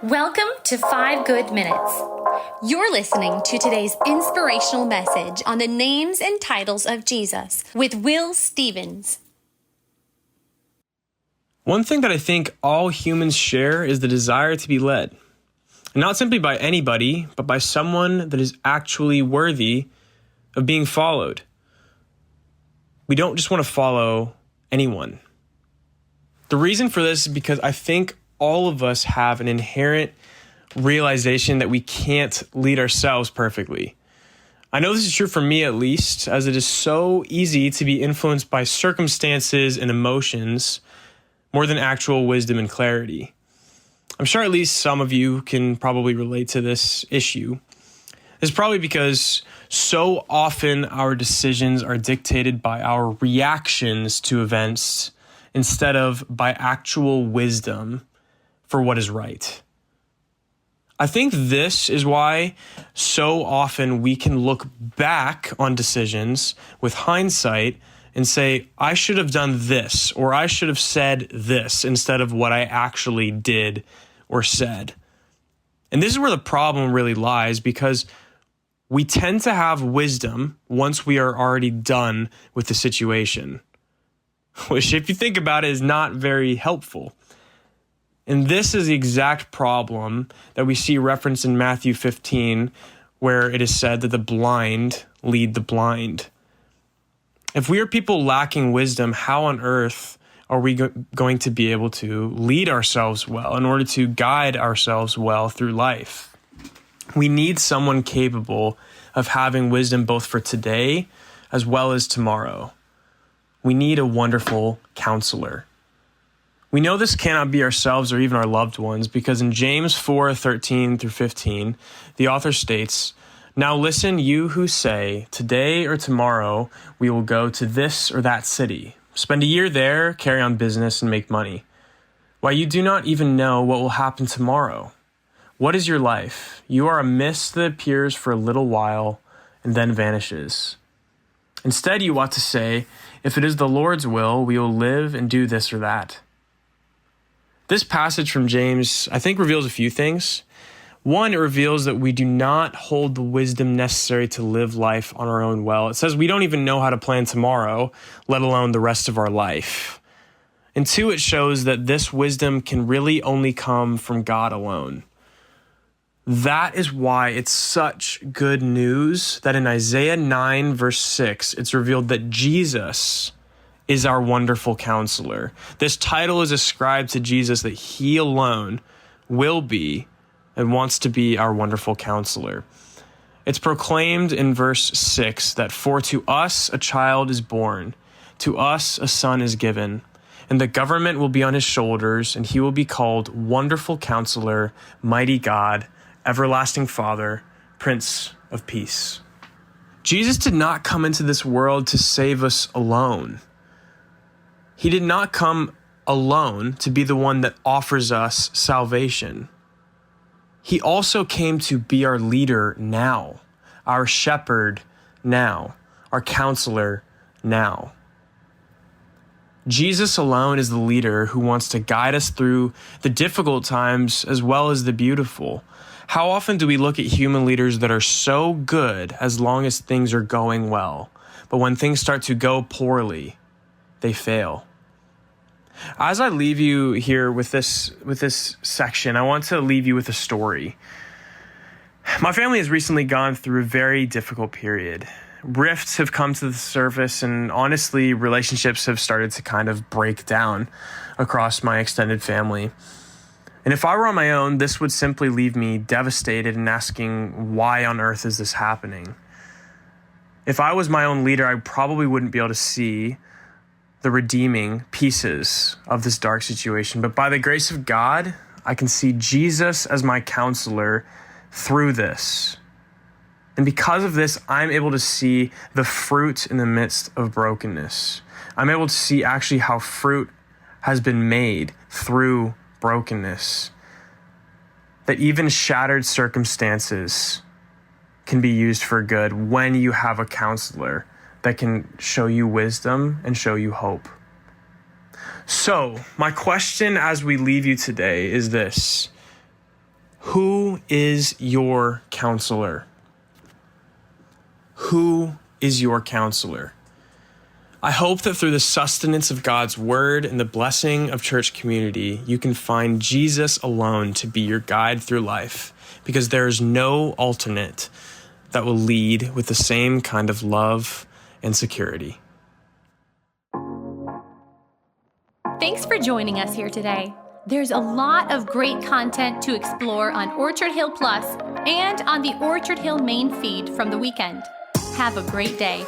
Welcome to 5 Good Minutes. You're listening to today's inspirational message on the names and titles of Jesus with Will Stevens. One thing that I think all humans share is the desire to be led. And not simply by anybody, but by someone that is actually worthy of being followed. We don't just want to follow anyone. The reason for this is because I think all of us have an inherent realization that we can't lead ourselves perfectly. I know this is true for me at least, as it is so easy to be influenced by circumstances and emotions more than actual wisdom and clarity. I'm sure at least some of you can probably relate to this issue. It's probably because so often our decisions are dictated by our reactions to events instead of by actual wisdom for what is right. I think this is why so often we can look back on decisions with hindsight and say, I should have done this, or I should have said this instead of what I actually did or said. And this is where the problem really lies, because we tend to have wisdom once we are already done with the situation, which, if you think about it, is not very helpful. And this is the exact problem that we see referenced in Matthew 15, where it is said that the blind lead the blind. If we are people lacking wisdom, how on earth are we going to be able to lead ourselves well in order to guide ourselves well through life? We need someone capable of having wisdom both for today as well as tomorrow. We need a wonderful counselor. We know this cannot be ourselves or even our loved ones, because in James 4:13 through 15, the author states, "Now listen, you who say, today or tomorrow we will go to this or that city, spend a year there, carry on business, and make money. Why, you do not even know what will happen tomorrow. What is your life? You are a mist that appears for a little while and then vanishes. Instead, you ought to say, if it is the Lord's will, we will live and do this or that." This passage from James, I think, reveals a few things. One, it reveals that we do not hold the wisdom necessary to live life on our own well. It says we don't even know how to plan tomorrow, let alone the rest of our life. And two, it shows that this wisdom can really only come from God alone. That is why it's such good news that in Isaiah 9, verse 6, it's revealed that Jesus is our wonderful counselor. This title is ascribed to Jesus, that he alone will be and wants to be our wonderful counselor. It's proclaimed in verse 6 that for to us a child is born, to us a son is given, and the government will be on his shoulders, and he will be called Wonderful Counselor, Mighty God, Everlasting Father, Prince of Peace. Jesus did not come into this world to save us alone. He did not come alone to be the one that offers us salvation. He also came to be our leader now, our shepherd now, our counselor now. Jesus alone is the leader who wants to guide us through the difficult times as well as the beautiful. How often do we look at human leaders that are so good as long as things are going well, but when things start to go poorly, they fail? As I leave you here with this section, I want to leave you with a story. My family has recently gone through a very difficult period. Rifts have come to the surface, and honestly, relationships have started to kind of break down across my extended family. And if I were on my own, this would simply leave me devastated and asking, why on earth is this happening? If I was my own leader, I probably wouldn't be able to see the redeeming pieces of this dark situation. But by the grace of God, I can see Jesus as my counselor through this. And because of this, I'm able to see the fruit in the midst of brokenness. I'm able to see actually how fruit has been made through brokenness. That even shattered circumstances can be used for good when you have a counselor that can show you wisdom and show you hope. So, my question as we leave you today is this: Who is your counselor? Who is your counselor? I hope that through the sustenance of God's word and the blessing of church community, you can find Jesus alone to be your guide through life, because there is no alternate that will lead with the same kind of love and security. Thanks for joining us here today. There's a lot of great content to explore on Orchard Hill Plus and on the Orchard Hill main feed from the weekend. Have a great day.